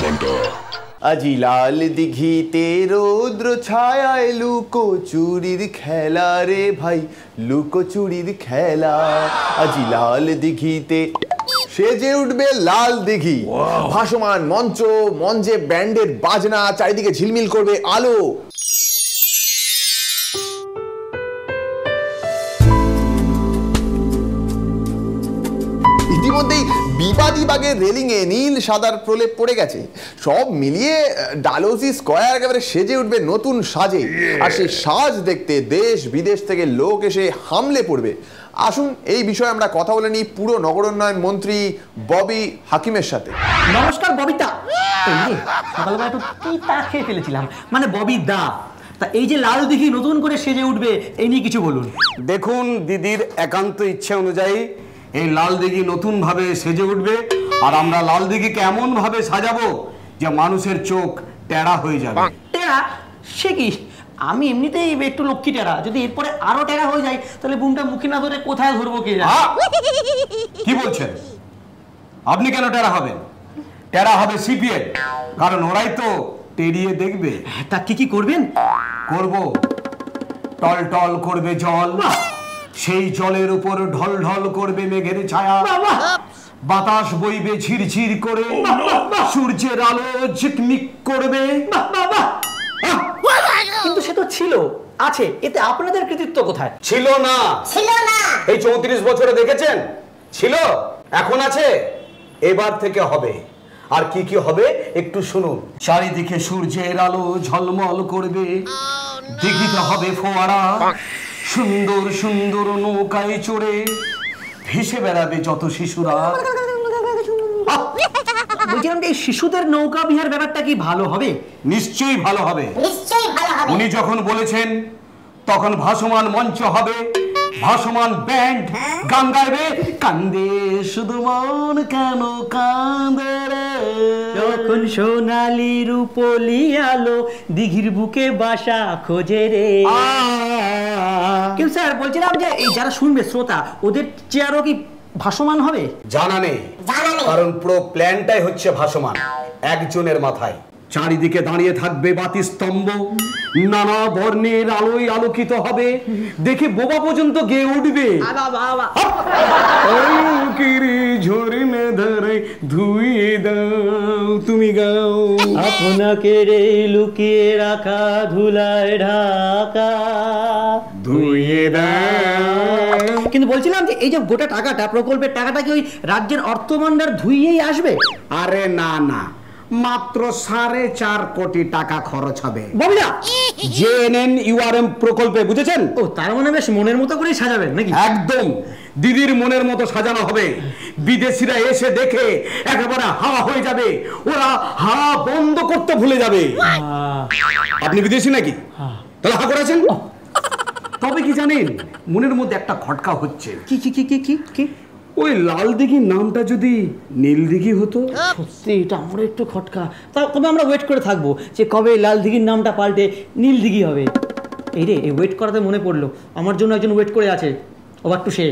আজি লাল দিঘিতে রৌদ্র ছায়ায় লুকো চুরির খেলা রে ভাই, লুকো চুরির খেলা। আজি লাল দিঘিতে সেজে উঠবে লাল দিঘি, ভাসমান মঞ্চ, মঞ্চে ব্যান্ডের বাজনা, চারিদিকে ঝিলমিল করবে আলো। ইতিমধ্যেই বিবাদী বাগের রেলিং এ নীল সাদার প্রলেপ পড়ে গেছে। সব মিলিয়ে ডালহৌসি স্কয়ার একেবারে সেজে উঠবে নতুন সাজে। আর সেই সাজ দেখতে দেশ বিদেশ থেকে লোক এসে হামলে পড়বে। আসুন এই বিষয়ে আমরা কথা বলে নিই পুরো নগরোন্নয়ন মন্ত্রী ববি হাকিমের সাথে। নমস্কার ববিতা। সকালবেলা একটু তিতা খেয়ে ফেলেছিলাম, মানে ববি দা। তা এই যে লাল দিঘি নতুন করে সেজে উঠবে, এই নিয়ে কিছু বলুন। দেখুন, দিদির একান্ত ইচ্ছা অনুযায়ী এই লাল দিঘি নতুন ভাবে সেজে উঠবে। আর আমরা লাল দিঘিকে এমন ভাবে সাজাবো যে মানুষের চোখ টেরা হয়ে যাবে। টেরা? সে কি? আমি এমনিতেই একটু লক্ষ্মী টেরা, যদি এরপরে আরো টেরা হয়ে যায় তাহলে বুমটা মুখে না ধরে কোথায় ধরবো কে জানে। কি বলছেন? আপনি কেন টেরা হবেন? টেরা হবে সিপিএম, কারণ ওরাই তো টেরিয়ে দেখবে। তা কি কি করবেন? করব টল টল করবে জল, সেই জলের উপর ঢল ঢল করবে মেঘের ছায়া, বাতাস বইবে ঝিরঝির করে, সূর্যের আলো ঝিকমিক করবে। কিন্তু সে তো ছিল, আছে, এতে আপনাদের কৃতিত্ব কোথায়? ছিল না, ছিল না। এই 34 বছরে দেখেছেন? ছিল, এখন আছে, এবার থেকে হবে। আর কি কি হবে একটু শুনুন। চারিদিকে সূর্যের আলো ঝলমল করবে, দিঘিতে হবে ফোয়ারা, সুন্দর সুন্দর নৌকায় চড়ে ভেসে বেড়াবে যত শিশুরা। বলছিলাম এই শিশুদের নৌকা বিহার ব্যাপারটা কি ভালো হবে? নিশ্চয়ই ভালো হবে। উনি যখন বলেছেন তখন ভাসমান মঞ্চ হবে, ভাসমান ব্যান্ড গান গাইবে, কান্দে শুধু মন কেন কান্দে রে, যখন সোনালি রূপলি আলো দিঘির বুকে বাসা খোঁজে রে। কিন্তু স্যার বলছিলাম যে এই যারা শুনবে শ্রোতা, ওদের চেয়ারও কি ভাসমান হবে? জানা নেই, কারণ পুরো প্ল্যানটাই হচ্ছে ভাসমান। একজনের মাথায় চারিদিকে দাঁড়িয়ে থাকবে বাতি স্তম্ভ, নানা বর্ণের আলোয় আলোকিত হবে, দেখে বোবা পর্যন্ত গেয়ে উঠবে। ঝরে ধরে ধুইয়ে দাও তুমি গাও, আপনাকে রে লুকিয়ে রাখা ধুলায় ঢাকা ধুইয়ে দাও। কিন্তু বলছিলাম যে এই যে গোটা টাকাটা, প্রকল্পের টাকাটা কি ওই রাজ্যের অর্থভান্ডার ধুইয়েই আসবে? আরে না না, মাত্র 4.5 কোটি টাকা খরচ হবে JNNURM প্রকল্পে, বুঝেছেন? ও, তার মানে বেশ মনের মতো করেই সাজাবেন নাকি? একদম দিদির মনের মতো সাজানো হবে। বিদেশিরা এসে দেখে একেবারে হাওয়া হয়ে যাবে, ওরা হাওয়া বন্ধ করতে ভুলে যাবে। আপনি বিদেশি নাকি? তাহলে হা করেছেন? তবে কি জানেন, মনের মধ্যে একটা খটকা হচ্ছে। কি কি কি কি কি? ওই লাল দিঘির নামটা যদি নীল দিঘি হতো। সত্যি এটা আমরা একটু খটকা। তবে আমরা ওয়েট করে থাকবো যে কবে লাল দিঘির নামটা পাল্টে নীল দিঘি হবে। এই রে, এই ওয়েট করাতে মনে পড়লো, আমার জন্য একজন ওয়েট করে আছে। Over to say.